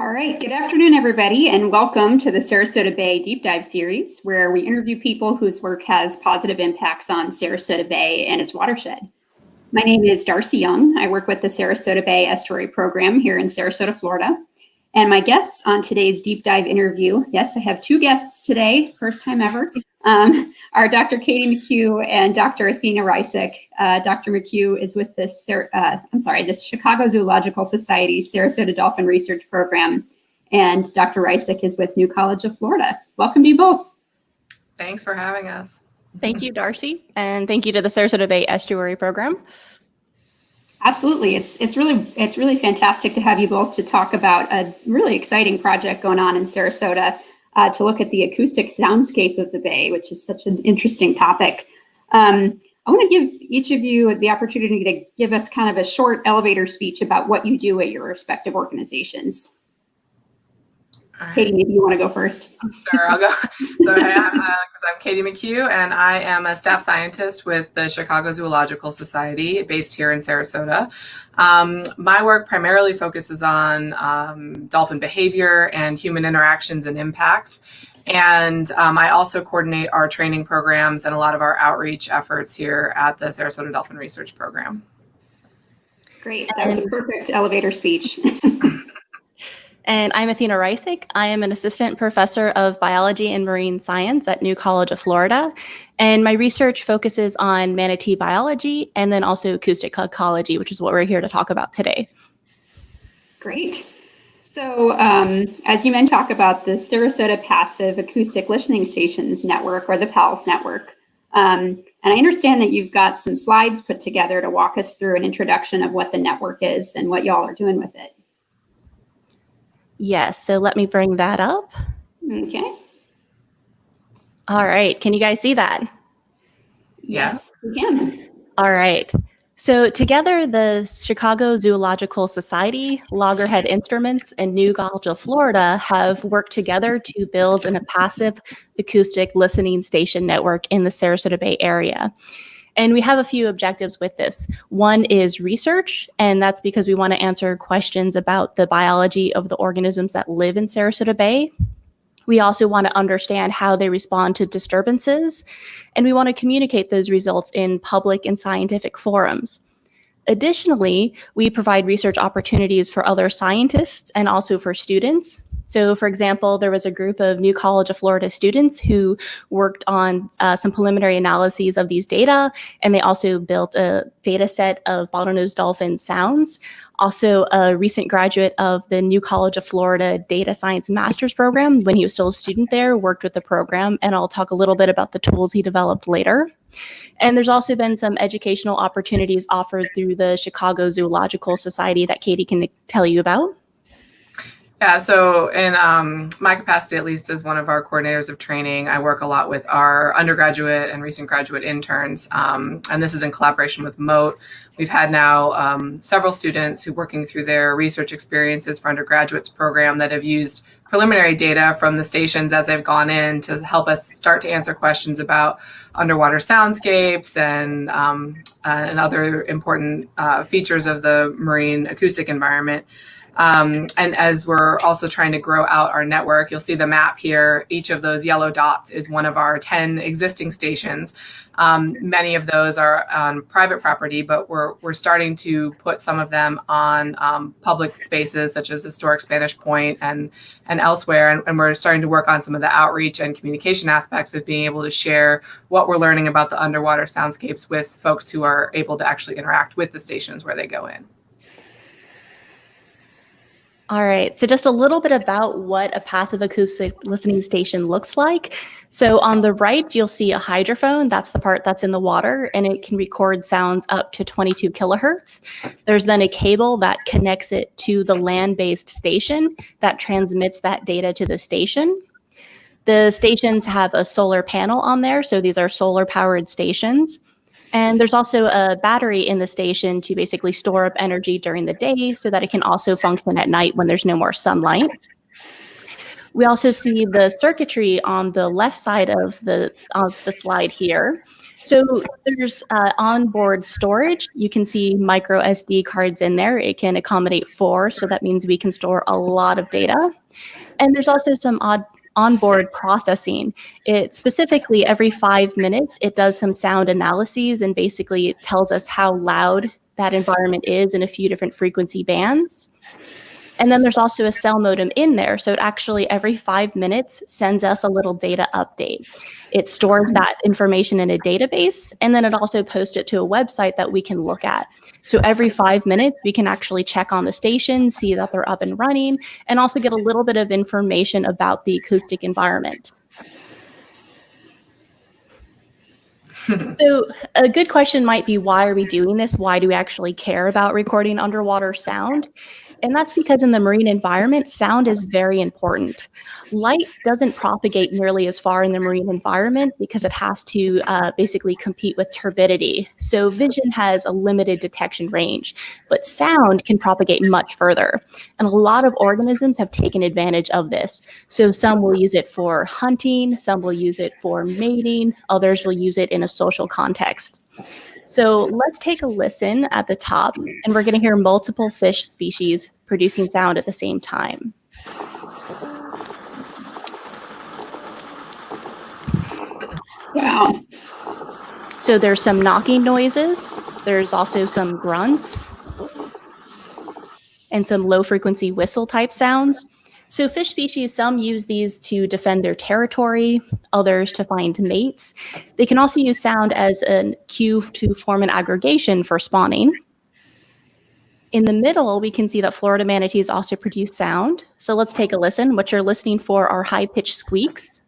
All right, good afternoon, everybody, and welcome to the Sarasota Bay Deep Dive Series, where we interview people whose work has positive impacts on Sarasota Bay and its watershed. My name is Darcy Young. I work with the Sarasota Bay Estuary Program here in Sarasota, Florida. And my guests on today's deep dive interview, yes, I have two guests today, first time ever, are Dr. Katie McHugh and Dr. Athena Rysick. Dr. McHugh is with this Chicago Zoological Society Sarasota Dolphin Research Program, and Dr. Rysick is with New College of Florida. Welcome to you both. Thanks for having us. Thank you, Darcy, and thank you to the Sarasota Bay Estuary Program. Absolutely. It's really fantastic to have you both to talk about a really exciting project going on in Sarasota to look at the acoustic soundscape of the Bay, which is such an interesting topic. I want to give each of you the opportunity to give us kind of a short elevator speech about what you do at your respective organizations. Right. Katie, maybe you want to go first. Sure, I'll go. So I'm Katie McHugh, and I am a staff scientist with the Chicago Zoological Society based here in Sarasota. My work primarily focuses on dolphin behavior and human interactions and impacts. And I also coordinate our training programs and a lot of our outreach efforts here at the Sarasota Dolphin Research Program. Great. That was a perfect elevator speech. And I'm Athena Rysick. I am an assistant professor of biology and marine science at New College of Florida. And my research focuses on manatee biology and then also acoustic ecology, which is what we're here to talk about today. Great. So as you men talk about the Sarasota Passive Acoustic Listening Stations Network, or the PALS network. And I understand that you've got some slides put together to walk us through an introduction of what the network is and what y'all are doing with it. Yes, so let me bring that up. Okay. All right, can you guys see that? Yes, we can. All right. So together, the Chicago Zoological Society, Loggerhead Instruments, and New College of Florida have worked together to build a passive acoustic listening station network in the Sarasota Bay area. And we have a few objectives with this. One is research, and that's because we want to answer questions about the biology of the organisms that live in Sarasota Bay. We also want to understand how they respond to disturbances, and we want to communicate those results in public and scientific forums. Additionally, we provide research opportunities for other scientists and also for students. So, for example, there was a group of New College of Florida students who worked on some preliminary analyses of these data, and they also built a data set of bottlenose dolphin sounds. Also, a recent graduate of the New College of Florida Data Science Master's Program, when he was still a student there, worked with the program, and I'll talk a little bit about the tools he developed later. And there's also been some educational opportunities offered through the Chicago Zoological Society that Katie can tell you about. Yeah, so in my capacity, at least as one of our coordinators of training, I work a lot with our undergraduate and recent graduate interns, and this is in collaboration with MOTE. We've had now several students who, working through their research experiences for undergraduates program, that have used preliminary data from the stations as they've gone in to help us start to answer questions about underwater soundscapes and other important features of the marine acoustic environment. And as we're also trying to grow out our network, you'll see the map here. Each of those yellow dots is one of our 10 existing stations. Many of those are on private property, but we're starting to put some of them on public spaces such as Historic Spanish Point and elsewhere. And we're starting to work on some of the outreach and communication aspects of being able to share what we're learning about the underwater soundscapes with folks who are able to actually interact with the stations where they go in. All right, so just a little bit about what a passive acoustic listening station looks like. So on the right, you'll see a hydrophone. That's the part that's in the water, and it can record sounds up to 22 kilohertz. There's then a cable that connects it to the land-based station that transmits that data to the station. The stations have a solar panel on there, so these are solar-powered stations. And there's also a battery in the station to basically store up energy during the day so that it can also function at night when there's no more sunlight. We also see the circuitry on the left side of the slide here. So there's onboard storage. You can see micro SD cards in there. It can accommodate 4, so that means we can store a lot of data. And there's also some onboard processing. It specifically every 5 minutes, it does some sound analyses and basically it tells us how loud that environment is in a few different frequency bands. And then there's also a cell modem in there. So it actually every 5 minutes sends us a little data update. It stores that information in a database, and then it also posts it to a website that we can look at. So every 5 minutes, we can actually check on the station, see that they're up and running, and also get a little bit of information about the acoustic environment. So a good question might be, why are we doing this? Why do we actually care about recording underwater sound? And that's because in the marine environment, sound is very important. Light doesn't propagate nearly as far in the marine environment because it has to basically compete with turbidity. So vision has a limited detection range, but sound can propagate much further. And a lot of organisms have taken advantage of this. So some will use it for hunting, some will use it for mating, others will use it in a social context. So let's take a listen at the top, and we're going to hear multiple fish species producing sound at the same time. Wow. So there's some knocking noises. There's also some grunts and some low frequency whistle type sounds. So fish species, some use these to defend their territory, others to find mates. They can also use sound as a cue to form an aggregation for spawning. In the middle, we can see that Florida manatees also produce sound. So let's take a listen. What you're listening for are high-pitched squeaks.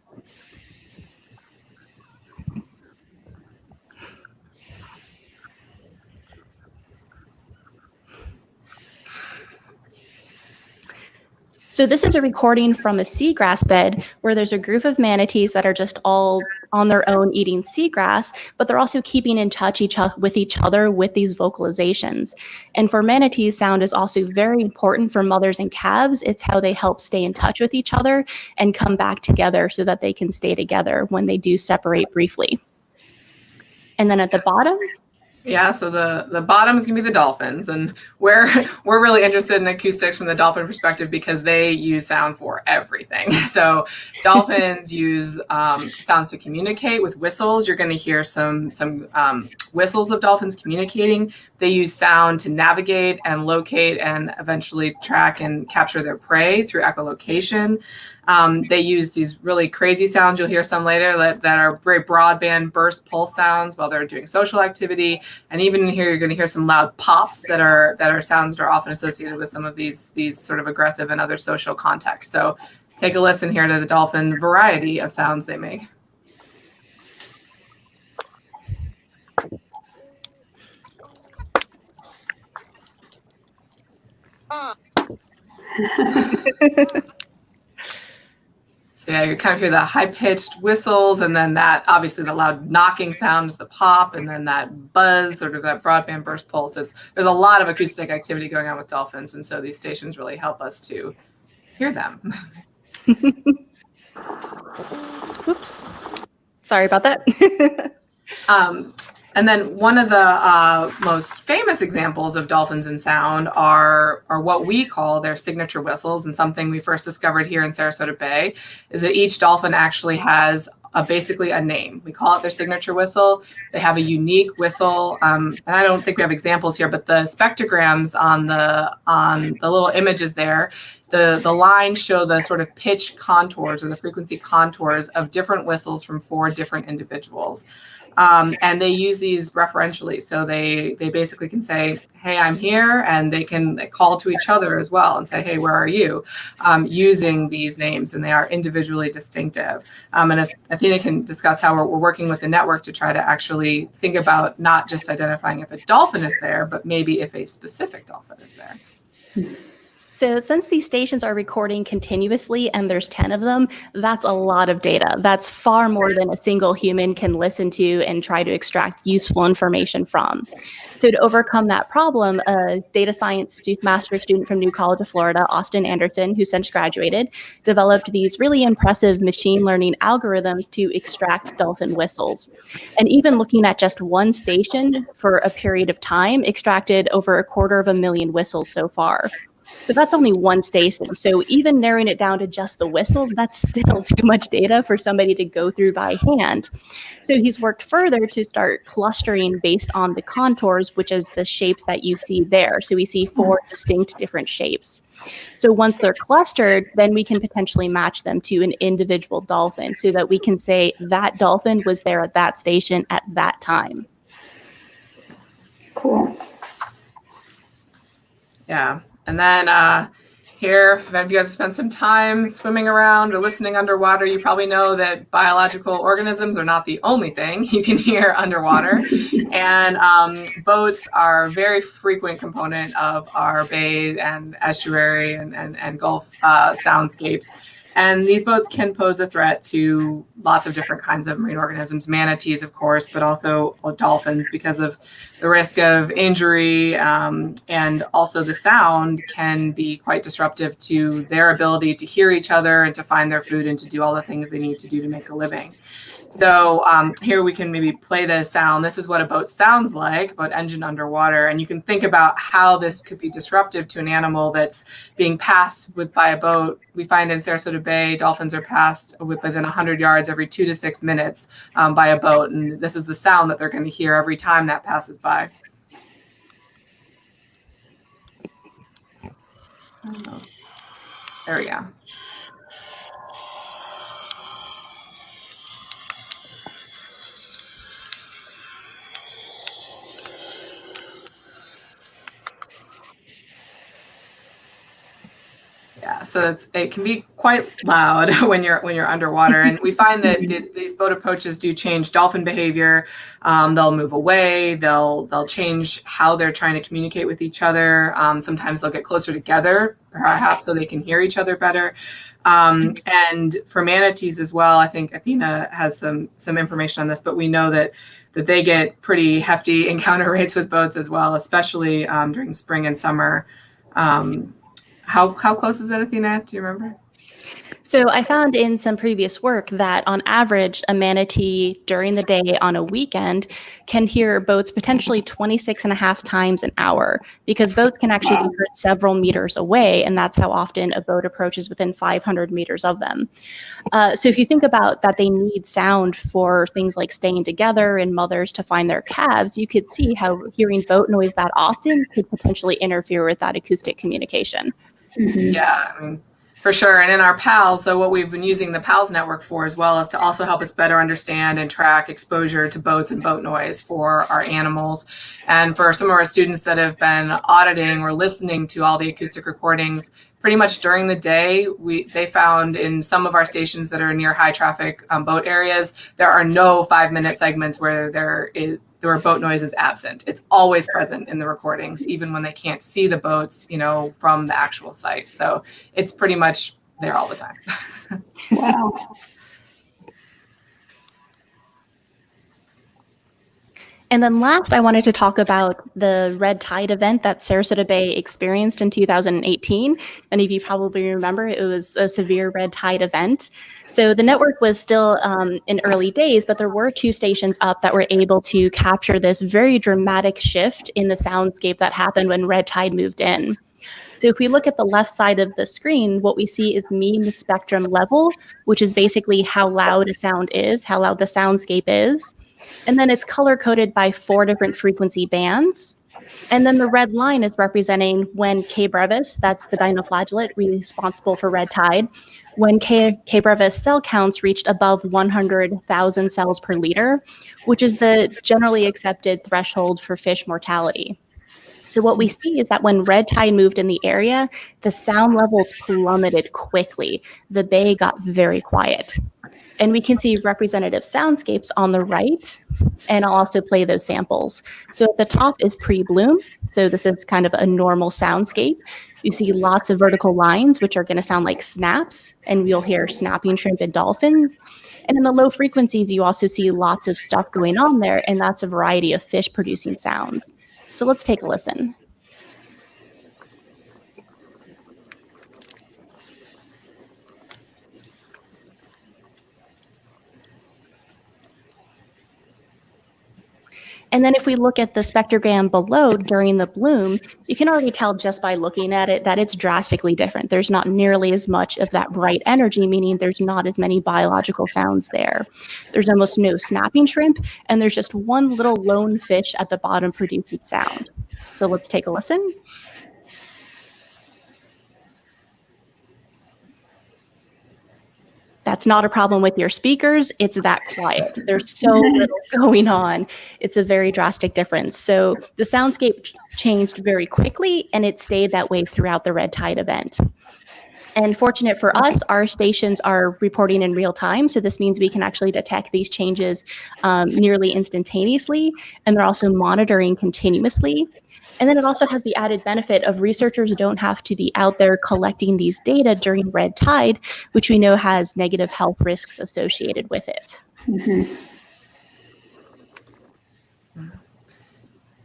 So this is a recording from a seagrass bed where there's a group of manatees that are just all on their own eating seagrass, but they're also keeping in touch with each other with these vocalizations. And for manatees, sound is also very important for mothers and calves. It's how they help stay in touch with each other and come back together so that they can stay together when they do separate briefly. And then at the bottom, yeah, so the bottom is gonna be the dolphins, and we're really interested in acoustics from the dolphin perspective because they use sound for everything. So dolphins use sounds to communicate with whistles. You're going to hear some whistles of dolphins communicating. They use sound to navigate and locate and eventually track and capture their prey through echolocation. They use these really crazy sounds. You'll hear some later that are very broadband burst pulse sounds while they're doing social activity. And even in here, you're going to hear some loud pops that are sounds that are often associated with some of these sort of aggressive and other social contexts. So take a listen here to the dolphin variety of sounds they make. So yeah, you kind of hear the high-pitched whistles, and then that obviously the loud knocking sounds, the pop, and then that buzz, sort of that broadband burst pulse. There's a lot of acoustic activity going on with dolphins, and so these stations really help us to hear them. Oops, sorry about that. And then one of the most famous examples of dolphins in sound are what we call their signature whistles. And something we first discovered here in Sarasota Bay is that each dolphin actually has basically a name. We call it their signature whistle. They have a unique whistle. And I don't think we have examples here, but the spectrograms on the little images there, the lines show the sort of pitch contours or the frequency contours of different whistles from 4 different individuals. And they use these referentially. So they basically can say, hey, I'm here, and they can call to each other as well and say, hey, where are you? Using these names, and they are individually distinctive. And Athena can discuss how we're working with the network to try to actually think about not just identifying if a dolphin is there, but maybe if a specific dolphin is there. So since these stations are recording continuously and there's 10 of them, that's a lot of data. That's far more than a single human can listen to and try to extract useful information from. So to overcome that problem, a data science master's student from New College of Florida, Austin Anderson, who since graduated, developed these really impressive machine learning algorithms to extract dolphin whistles. And even looking at just one station for a period of time, extracted over 250,000 whistles so far. So that's only one station. So even narrowing it down to just the whistles, that's still too much data for somebody to go through by hand. So he's worked further to start clustering based on the contours, which is the shapes that you see there. So we see 4 distinct different shapes. So once they're clustered, then we can potentially match them to an individual dolphin so that we can say that dolphin was there at that station at that time. Cool. Yeah. And then here, if any of you guys have spent some time swimming around or listening underwater, you probably know that biological organisms are not the only thing you can hear underwater. And boats are a very frequent component of our bay and estuary and Gulf soundscapes. And these boats can pose a threat to lots of different kinds of marine organisms, manatees, of course, but also dolphins because of the risk of injury. And also the sound can be quite disruptive to their ability to hear each other and to find their food and to do all the things they need to do to make a living. So here we can maybe play the sound. This is what a boat sounds like, a boat engine underwater. And you can think about how this could be disruptive to an animal that's being passed by a boat. We find in Sarasota Bay, dolphins are passed within 100 yards every 2 to 6 minutes by a boat. And this is the sound that they're going to hear every time that passes by. There we go. Yeah, so it can be quite loud when you're underwater, and we find that these boat approaches do change dolphin behavior. They'll move away. They'll change how they're trying to communicate with each other. Sometimes they'll get closer together, perhaps so they can hear each other better. And for manatees as well, I think Athena has some information on this, but we know that they get pretty hefty encounter rates with boats as well, especially during spring and summer. How close is it, Athena? Do you remember? So I found in some previous work that on average, a manatee during the day on a weekend can hear boats potentially 26.5 times an hour, because boats can actually be heard several meters away, and that's how often a boat approaches within 500 meters of them. So if you think about that, they need sound for things like staying together and mothers to find their calves, you could see how hearing boat noise that often could potentially interfere with that acoustic communication. Mm-hmm. Yeah, I mean, for sure. And in our PALS, so what we've been using the PALS network for as well is to also help us better understand and track exposure to boats and boat noise for our animals. And for some of our students that have been auditing or listening to all the acoustic recordings, pretty much during the day, they found in some of our stations that are near high traffic boat areas, there are no 5-minute segments where boat noise is absent. It's always present in the recordings, even when they can't see the boats, from the actual site. So it's pretty much there all the time. Wow. And then last, I wanted to talk about the red tide event that Sarasota Bay experienced in 2018. Many of you probably remember it was a severe red tide event. So the network was still in early days, but there were 2 stations up that were able to capture this very dramatic shift in the soundscape that happened when red tide moved in. So if we look at the left side of the screen, what we see is mean spectrum level, which is basically how loud a sound is, how loud the soundscape is. And then it's color-coded by 4 different frequency bands. And then the red line is representing when K. brevis, that's the dinoflagellate responsible for red tide, when K. brevis cell counts reached above 100,000 cells per liter, which is the generally accepted threshold for fish mortality. So what we see is that when red tide moved in the area, the sound levels plummeted quickly. The bay got very quiet. And we can see representative soundscapes on the right, and I'll also play those samples. So at the top is pre-bloom. So this is kind of a normal soundscape. You see lots of vertical lines, which are going to sound like snaps, and you'll hear snapping shrimp and dolphins. And in the low frequencies, you also see lots of stuff going on there, and that's a variety of fish producing sounds. So let's take a listen. And then if we look at the spectrogram below during the bloom, you can already tell just by looking at it that it's drastically different. There's not nearly as much of that bright energy, meaning there's not as many biological sounds there. There's almost no snapping shrimp, and there's just one little lone fish at the bottom producing sound. So let's take a listen. That's not a problem with your speakers. It's that quiet. There's so little going on. It's a very drastic difference. So the soundscape changed very quickly, and it stayed that way throughout the red tide event. And fortunate for us, our stations are reporting in real time. So this means we can actually detect these changes nearly instantaneously, and they're also monitoring continuously. And then it also has the added benefit of researchers don't have to be out there collecting these data during red tide, which we know has negative health risks associated with it. Mm-hmm.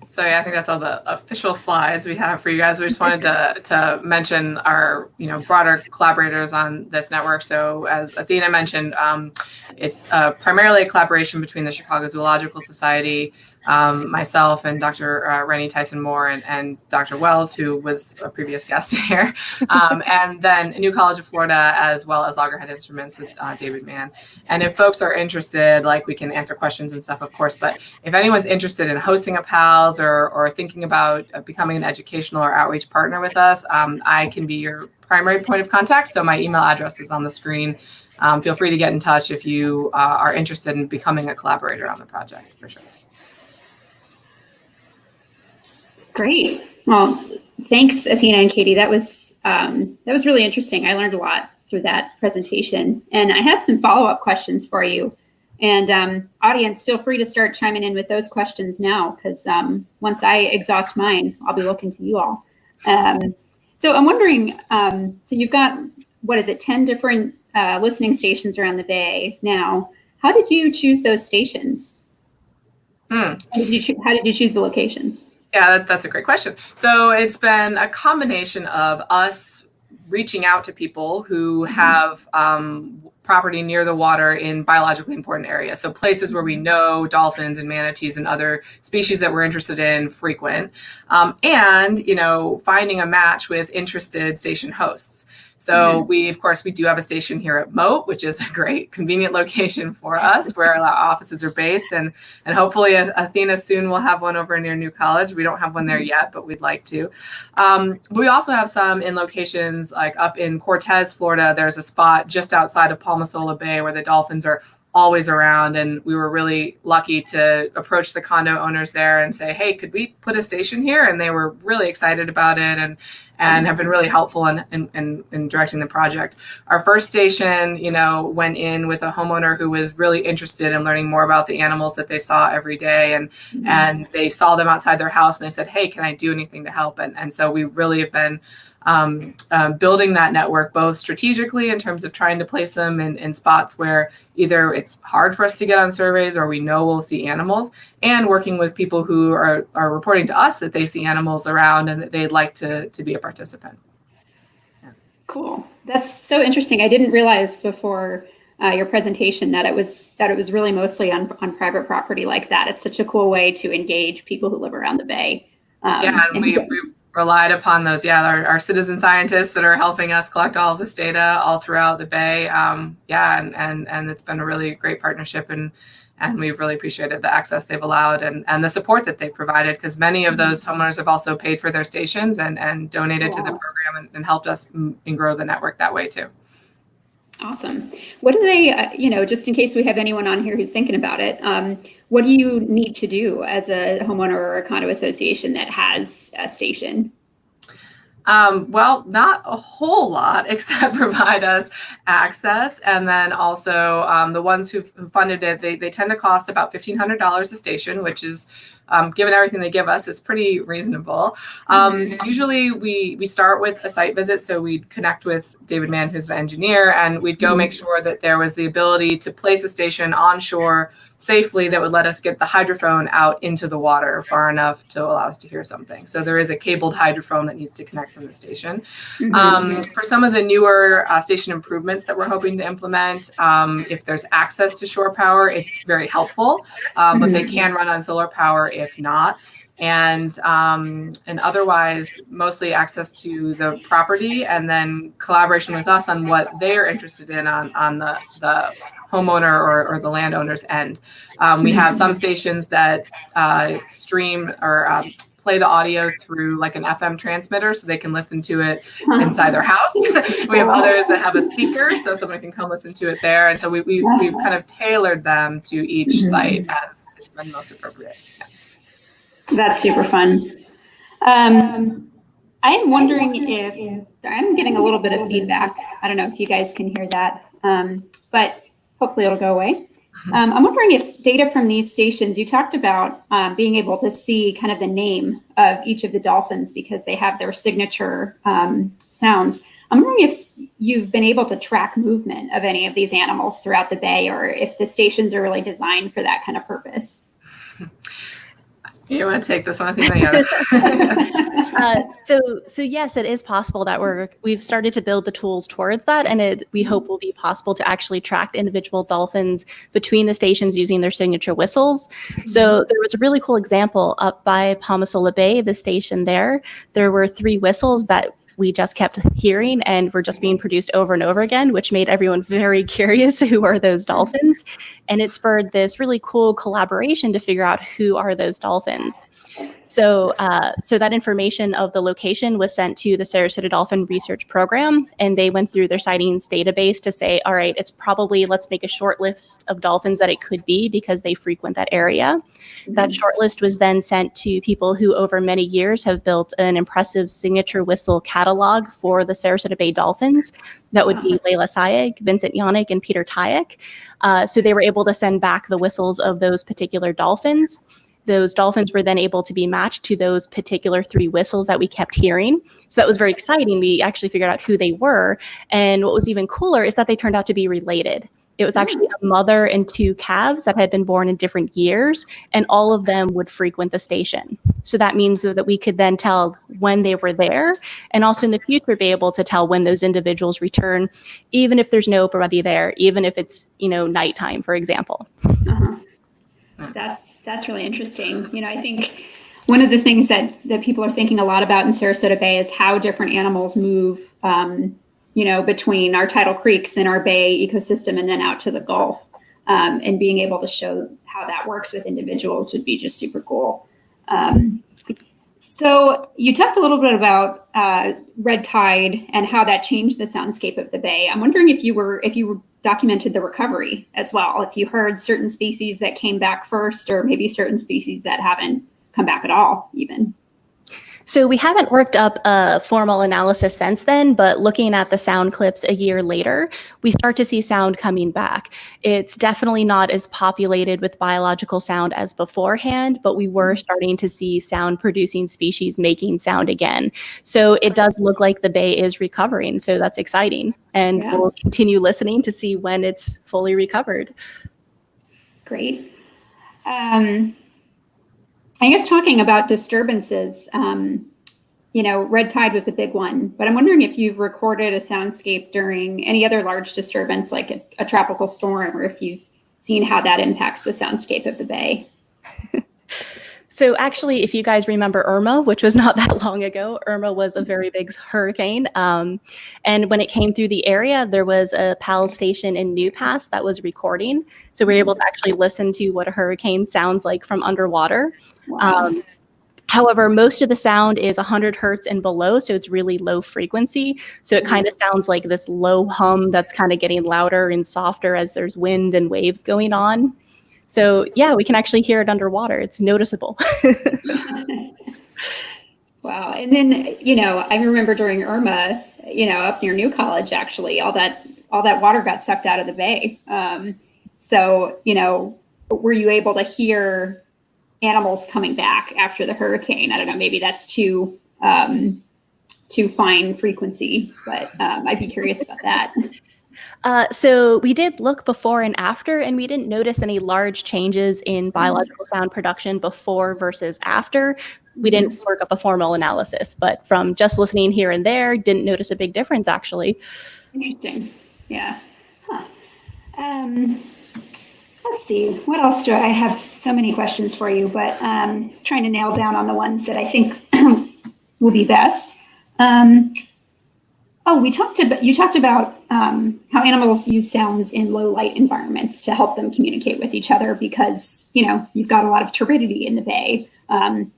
So yeah, I think that's all the official slides we have for you guys. We just wanted to mention our broader collaborators on this network. So as Athena mentioned, it's primarily a collaboration between the Chicago Zoological Society, myself and Dr. Rennie Tyson-Moore and Dr. Wells, who was a previous guest here, and then New College of Florida, as well as Loggerhead Instruments with David Mann. And if folks are interested, like, we can answer questions and stuff, of course, but if anyone's interested in hosting a PALS or thinking about becoming an educational or outreach partner with us, I can be your primary point of contact. So my email address is on the screen. Feel free to get in touch if you are interested in becoming a collaborator on the project, for sure. Great. Well, thanks, Athena and Katie. That was really interesting. I learned a lot through that presentation. And I have some follow-up questions for you. And audience, feel free to start chiming in with those questions now, because once I exhaust mine, I'll be looking to you all. So I'm wondering, so you've got, 10 different listening stations around the Bay now. How did you choose those stations? How did you choose the locations? Yeah, that's a great question. So it's been a combination of us reaching out to people who have property near the water in biologically important areas. So places where we know dolphins and manatees and other species that we're interested in frequent, and finding a match with interested station hosts. So we do have a station here at Moat, which is a great convenient location for us where our offices are based. And hopefully Athena soon will have one over near New College. We don't have one there yet, but we'd like to. We also have some in locations like up in Cortez, Florida. There's a spot just outside of Palmasola Bay where the dolphins are always around. And we were really lucky to approach the condo owners there and say, hey, could we put a station here? And they were really excited about it and have been really helpful in directing the project. Our first station, went in with a homeowner who was really interested in learning more about the animals that they saw every day. And they saw them outside their house and they said, hey, can I do anything to help? And so we really have been building that network, both strategically in terms of trying to place them in spots where either it's hard for us to get on surveys or we know we'll see animals, and working with people who are reporting to us that they see animals around and that they'd like to be a participant. Yeah. Cool. That's so interesting. I didn't realize before your presentation that it was really mostly on private property like that. It's such a cool way to engage people who live around the Bay. And we relied upon those, our citizen scientists that are helping us collect all of this data all throughout the Bay. And it's been a really great partnership, and we've really appreciated the access they've allowed and the support that they've provided, because many of those homeowners have also paid for their stations and donated to the program and helped us and grow the network that way too. Awesome. What do they, just in case we have anyone on here who's thinking about it, what do you need to do as a homeowner or a condo association that has a station? Well, not a whole lot, except provide us access. And then also the ones who funded it, they tend to cost about $1,500 a station, which is, given everything they give us, it's pretty reasonable. Usually we start with a site visit. So we'd connect with David Mann, who's the engineer, and we'd go make sure that there was the ability to place a station on shore safely that would let us get the hydrophone out into the water far enough to allow us to hear something. So there is a cabled hydrophone that needs to connect from the station. For some of the newer station improvements that we're hoping to implement, if there's access to shore power, it's very helpful, but they can run on solar power if not. And otherwise, mostly access to the property and then collaboration with us on what they're interested in on the homeowner or the landowner's end. We have some stations that stream or play the audio through like an FM transmitter so they can listen to it inside their house. We have others that have a speaker so someone can come listen to it there. And so we've kind of tailored them to each site as it's been most appropriate. Yeah. That's super fun. I'm wondering if, sorry, I'm getting a little bit of feedback. I don't know if you guys can hear that, but hopefully it'll go away. I'm wondering if data from these stations, you talked about being able to see kind of the name of each of the dolphins because they have their signature sounds. I'm wondering if you've been able to track movement of any of these animals throughout the bay or if the stations are really designed for that kind of purpose. You want to take this one? I think I So yes, it is possible that we've started to build the tools towards that, and we hope will be possible to actually track individual dolphins between the stations using their signature whistles. So there was a really cool example up by Sarasota Bay, the station there. There were 3 whistles that we just kept hearing and were just being produced over and over again, which made everyone very curious who are those dolphins. And it spurred this really cool collaboration to figure out who are those dolphins. So that information of the location was sent to the Sarasota Dolphin Research Program, and they went through their sightings database to say, all right, it's probably, let's make a short list of dolphins that it could be because they frequent that area. That short list was then sent to people who over many years have built an impressive signature whistle catalog for the Sarasota Bay Dolphins. That would be Layla Sayeg, Vincent Yannick, and Peter Tayek. So they were able to send back the whistles of those particular dolphins. Those dolphins were then able to be matched to those particular 3 whistles that we kept hearing. So that was very exciting. We actually figured out who they were. And what was even cooler is that they turned out to be related. It was actually a mother and 2 calves that had been born in different years, and all of them would frequent the station. So that means that we could then tell when they were there, and also in the future be able to tell when those individuals return, even if there's nobody there, even if it's, nighttime, for example. That's really interesting. I think one of the things that people are thinking a lot about in Sarasota Bay is how different animals move, between our tidal creeks and our bay ecosystem and then out to the Gulf. And being able to show how that works with individuals would be just super cool. So you talked a little bit about red tide and how that changed the soundscape of the bay. I'm wondering if you documented the recovery as well, if you heard certain species that came back first or maybe certain species that haven't come back at all even. So we haven't worked up a formal analysis since then, but looking at the sound clips a year later, we start to see sound coming back. It's definitely not as populated with biological sound as beforehand, but we were starting to see sound producing species making sound again. So it does look like the bay is recovering. So that's exciting. And we'll continue listening to see when it's fully recovered. Great. I guess talking about disturbances, red tide was a big one, but I'm wondering if you've recorded a soundscape during any other large disturbance like a tropical storm, or if you've seen how that impacts the soundscape of the bay. So actually, if you guys remember Irma, which was not that long ago, Irma was a very big hurricane. And when it came through the area, there was a PAL station in New Pass that was recording. So we were able to actually listen to what a hurricane sounds like from underwater. Wow. However, most of the sound is 100 hertz and below, so it's really low frequency. So it kind of sounds like this low hum that's kind of getting louder and softer as there's wind and waves going on. So yeah, we can actually hear it underwater. It's noticeable. Wow. And then, you know, I remember during Irma, you know, up near New College, actually, all that water got sucked out of the bay. So, you know, were you able to hear animals coming back after the hurricane? I don't know, maybe that's too fine frequency, but I'd be curious about that. So we did look before and after, and we didn't notice any large changes in biological sound production before versus after. We didn't work up a formal analysis, but from just listening here and there, didn't notice a big difference, actually. Interesting. Yeah. Huh. Let's see. What else do I have? So many questions for you, but trying to nail down on the ones that I think will be best. You talked about how animals use sounds in low light environments to help them communicate with each other because, you know, you've got a lot of turbidity in the bay,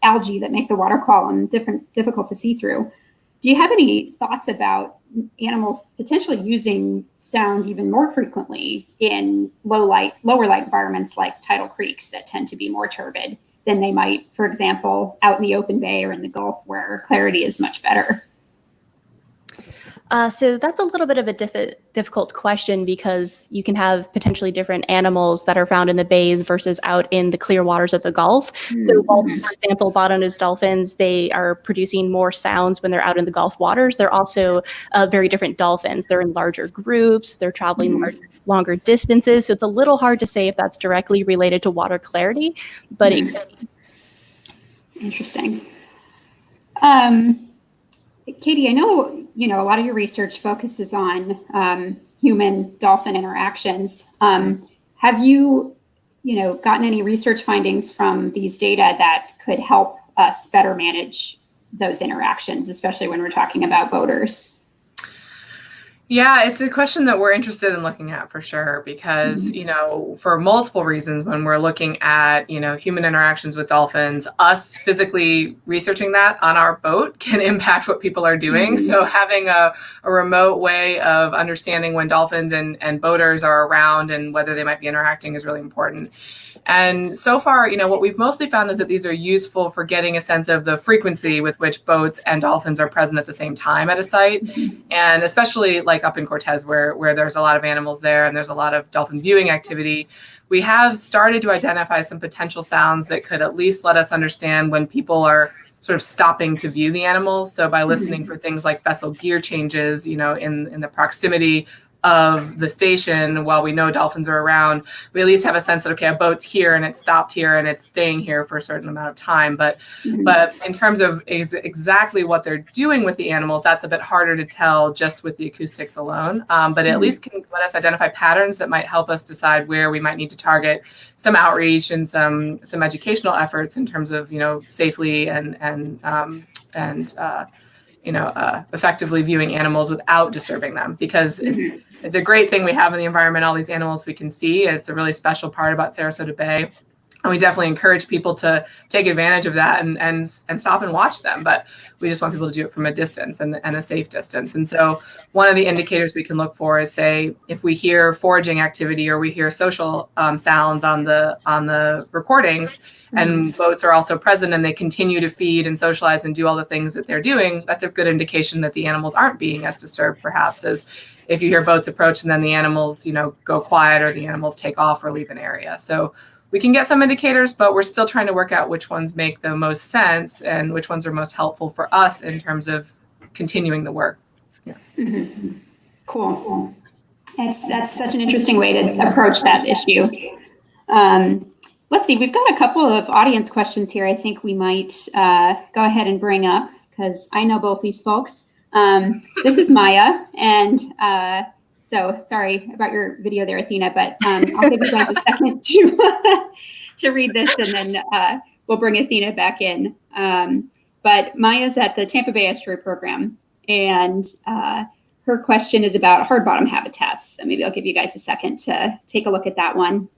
algae that make the water column difficult to see through. Do you have any thoughts about animals potentially using sound even more frequently in lower light environments like tidal creeks that tend to be more turbid than they might, for example, out in the open bay or in the Gulf where clarity is much better? So that's a little bit of a difficult question because you can have potentially different animals that are found in the bays versus out in the clear waters of the Gulf. So while, for example, bottlenose dolphins, they are producing more sounds when they're out in the Gulf waters, they're also very different dolphins. They're in larger groups, they're traveling longer distances. So it's a little hard to say if that's directly related to water clarity, but it could be. Interesting. Katie, I know, you know, a lot of your research focuses on human-dolphin interactions. Have you, you know, gotten any research findings from these data that could help us better manage those interactions, especially when we're talking about boaters? Yeah, it's a question that we're interested in looking at for sure, because, you know, for multiple reasons, when we're looking at, you know, human interactions with dolphins, us physically researching that on our boat can impact what people are doing. So having a remote way of understanding when dolphins and boaters are around and whether they might be interacting is really important. And so far, you know, what we've mostly found is that these are useful for getting a sense of the frequency with which boats and dolphins are present at the same time at a site. And especially like up in Cortez, where there's a lot of animals there and there's a lot of dolphin viewing activity, we have started to identify some potential sounds that could at least let us understand when people are sort of stopping to view the animals. So by listening for things like vessel gear changes, you know, in the proximity of the station while we know dolphins are around, we at least have a sense that, okay, a boat's here and it's stopped here and it's staying here for a certain amount of time. But in terms of exactly what they're doing with the animals, that's a bit harder to tell just with the acoustics alone. But at least can let us identify patterns that might help us decide where we might need to target some outreach and some educational efforts in terms of, you know, safely and effectively viewing animals without disturbing them, because it's a great thing we have in the environment, all these animals we can see. It's a really special part about Sarasota Bay. And we definitely encourage people to take advantage of that and stop and watch them. But we just want people to do it from a distance and a safe distance. And so one of the indicators we can look for is, say, if we hear foraging activity or we hear social sounds on the recordings, and boats are also present and they continue to feed and socialize and do all the things that they're doing, that's a good indication that the animals aren't being as disturbed, perhaps, as if you hear boats approach and then the animals, you know, go quiet or the animals take off or leave an area. So we can get some indicators, but we're still trying to work out which ones make the most sense and which ones are most helpful for us in terms of continuing the work. Yeah. Cool. That's such an interesting way to approach that issue. Let's see, we've got a couple of audience questions here I think we might go ahead and bring up, because I know both these folks. This is Maya, and so sorry about your video there, Athena, but I'll give you guys a second to read this, and then we'll bring Athena back in. But Maya's at the Tampa Bay Estuary program, and her question is about hard bottom habitats. So maybe I'll give you guys a second to take a look at that one.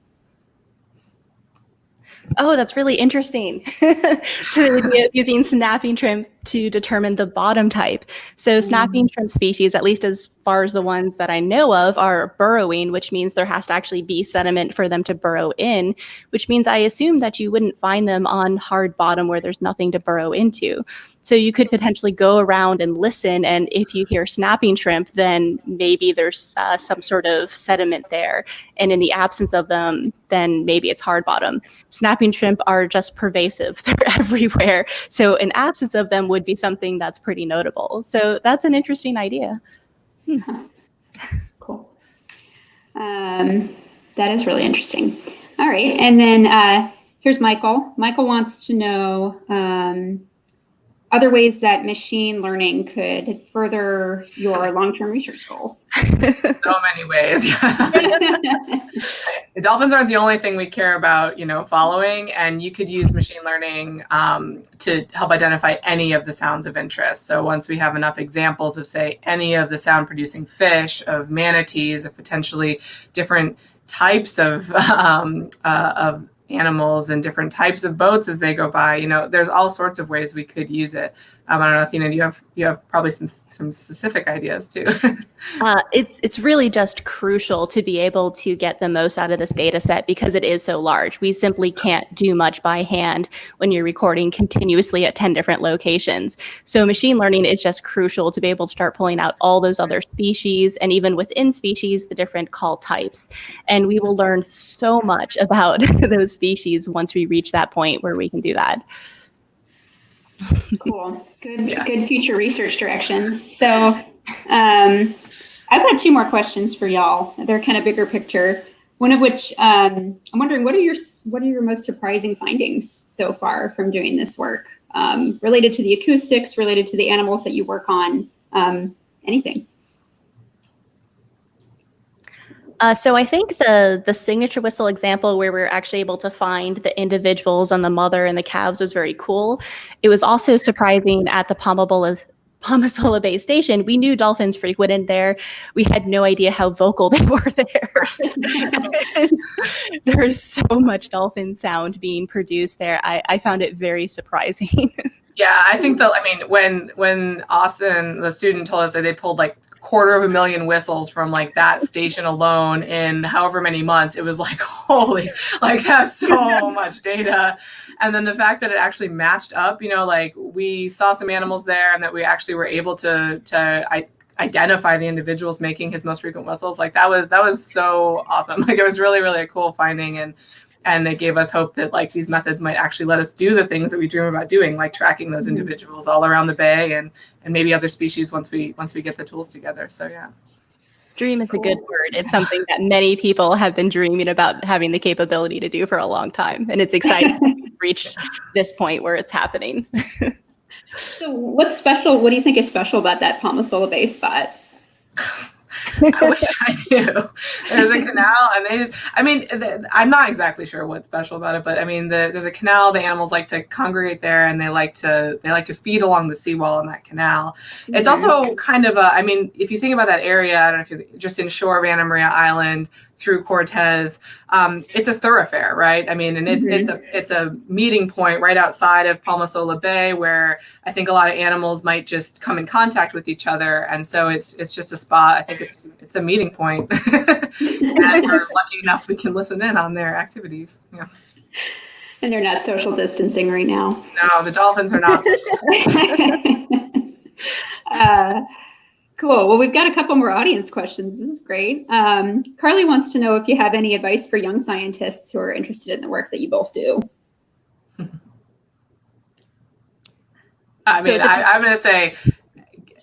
Oh, that's really interesting. So the idea of using snapping shrimp to determine the bottom type. So snapping shrimp species, at least as far as the ones that I know of, are burrowing, which means there has to actually be sediment for them to burrow in, which means I assume that you wouldn't find them on hard bottom where there's nothing to burrow into. So you could potentially go around and listen, and if you hear snapping shrimp, then maybe there's some sort of sediment there. And in the absence of them, then maybe it's hard bottom. Snapping shrimp are just pervasive. They're everywhere. So an absence of them would be something that's pretty notable. So that's an interesting idea. Cool. That is really interesting. All right. And then here's Michael. Michael wants to know other ways that machine learning could further your long-term research goals. So many ways. The dolphins aren't the only thing we care about, following, and you could use machine learning to help identify any of the sounds of interest. So once we have enough examples of, say, any of the sound-producing fish, of manatees, of potentially different types of animals and different types of boats as they go by, there's all sorts of ways we could use it. I don't know, Athena, you have probably some specific ideas too. It's really just crucial to be able to get the most out of this data set because it is so large. We simply can't do much by hand when you're recording continuously at 10 different locations. So machine learning is just crucial to be able to start pulling out all those other species, and even within species, the different call types. And we will learn so much about those species once we reach that point where we can do that. Cool. Good future research direction. So I've got two more questions for y'all. They're kind of bigger picture. One of which I'm wondering, what are your most surprising findings so far from doing this work, related to the acoustics, related to the animals that you work on, anything? So I think the signature whistle example where we were actually able to find the individuals on the mother and the calves was very cool. It was also surprising at the Palmasola Bay Station. We knew dolphins frequented there. We had no idea how vocal they were there. There is so much dolphin sound being produced there. I found it very surprising. Yeah, I think when Austin, the student, told us that they pulled like 250,000 whistles from like that station alone in however many months, it was like, holy, like that's so much data. And then the fact that it actually matched up, like we saw some animals there and that we actually were able to identify the individuals making his most frequent whistles. Like that was so awesome. Like it was really, really a cool finding. And it gave us hope that like these methods might actually let us do the things that we dream about doing, like tracking those individuals all around the bay and maybe other species once we get the tools together. So yeah. Dream is a good word. It's something that many people have been dreaming about having the capability to do for a long time. And it's exciting to reach this point where it's happening. So what's special? What do you think is special about that Palmasola Bay spot? I wish I knew. There's a canal, and I'm not exactly sure what's special about it, but there's a canal. The animals like to congregate there, and they like to feed along the seawall in that canal. Mm-hmm. It's also kind of if you think about that area, I don't know if you're just inshore of Anna Maria Island through Cortez, it's a thoroughfare, right? And it's a meeting point right outside of Palmasola Bay where I think a lot of animals might just come in contact with each other, and so it's just a spot. I think it's a meeting point, and we're lucky enough we can listen in on their activities. Yeah. And they're not social distancing right now. No, the dolphins are not. Cool. Well, we've got a couple more audience questions. This is great. Carly wants to know if you have any advice for young scientists who are interested in the work that you both do. I'm going to say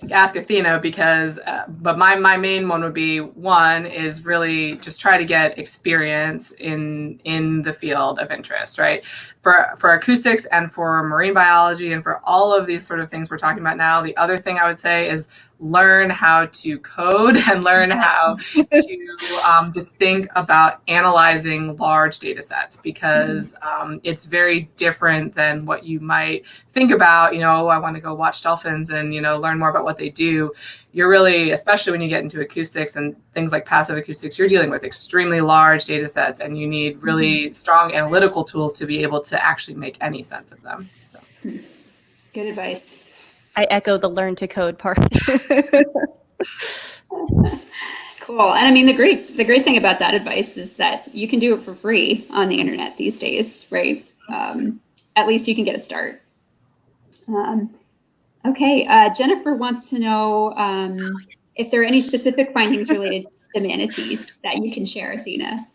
ask Athena because, but my main one would be, one is really just try to get experience in the field of interest, right? For acoustics and for marine biology and for all of these sort of things we're talking about now, the other thing I would say is learn how to code and learn how to just think about analyzing large data sets, because it's very different than what you might think about. I want to go watch dolphins and learn more about what they do. you're really, especially when you get into acoustics and things like passive acoustics, you're dealing with extremely large data sets, and you need really strong analytical tools to be able to actually make any sense of them. So, good advice. I echo the learn to code part. Cool. And I mean, the great thing about that advice is that you can do it for free on the internet these days, right? At least you can get a start. Okay, Jennifer wants to know if there are any specific findings related to manatees that you can share, Athena.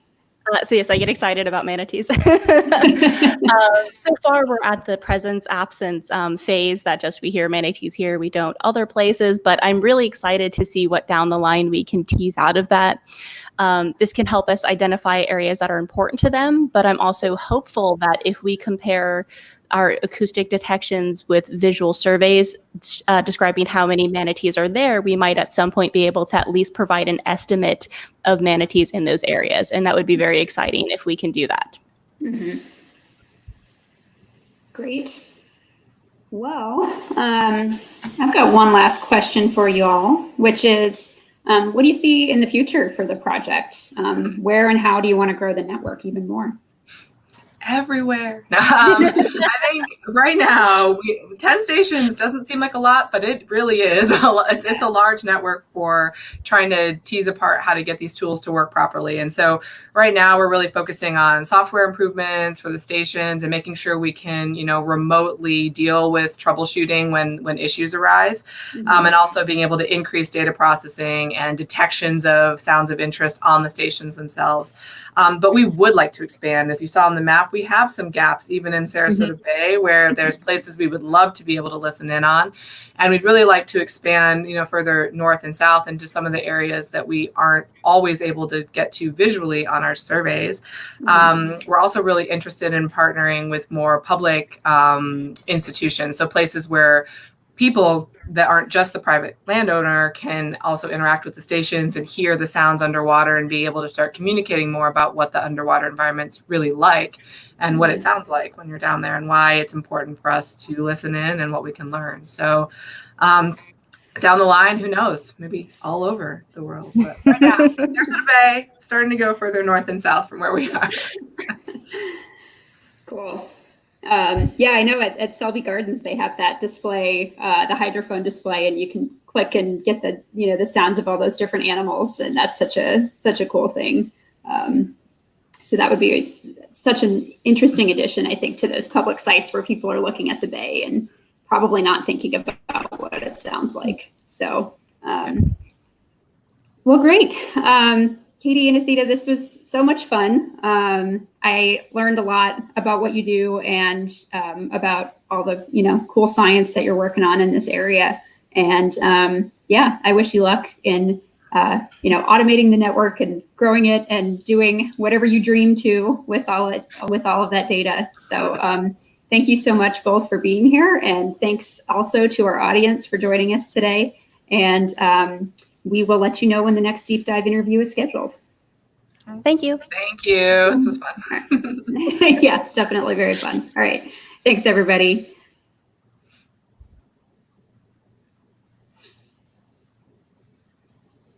So yes, I get excited about manatees. So far, we're at the presence absence phase that just we hear manatees here, we don't other places, but I'm really excited to see what down the line we can tease out of that. This can help us identify areas that are important to them, but I'm also hopeful that if we compare our acoustic detections with visual surveys describing how many manatees are there, we might at some point be able to at least provide an estimate of manatees in those areas. And that would be very exciting if we can do that. Great. Well, I've got one last question for you all, which is, what do you see in the future for the project? Where and how do you want to grow the network even more? Everywhere. I think right now 10 stations doesn't seem like a lot, but it really is. It's a large network for trying to tease apart how to get these tools to work properly. And so right now we're really focusing on software improvements for the stations and making sure we can, remotely deal with troubleshooting when issues arise, and also being able to increase data processing and detections of sounds of interest on the stations themselves. But we would like to expand. If you saw on the map, we have some gaps even in Sarasota Bay where there's places we would love to be able to listen in on. And we'd really like to expand, further north and south into some of the areas that we aren't always able to get to visually on our surveys. We're also really interested in partnering with more public institutions. So places where people that aren't just the private landowner can also interact with the stations and hear the sounds underwater and be able to start communicating more about what the underwater environment's really like and what it sounds like when you're down there and why it's important for us to listen in and what we can learn. So down the line, who knows, maybe all over the world. But right now, Sarasota Bay, starting to go further north and south from where we are. Cool. Yeah, I know at Selby Gardens, they have that display, the hydrophone display, and you can click and get the, the sounds of all those different animals. And that's such a cool thing. So that would be such an interesting addition, I think, to those public sites where people are looking at the bay and probably not thinking about what it sounds like. So, well, great. Katie and Athena, this was so much fun. I learned a lot about what you do and about all the cool science that you're working on in this area. And yeah, I wish you luck in automating the network and growing it and doing whatever you dream to with all of that data. So thank you so much both for being here, and thanks also to our audience for joining us today. And we will let you know when the next deep dive interview is scheduled. Thank you. Thank you. This was fun. Yeah, definitely very fun. All right. Thanks, everybody.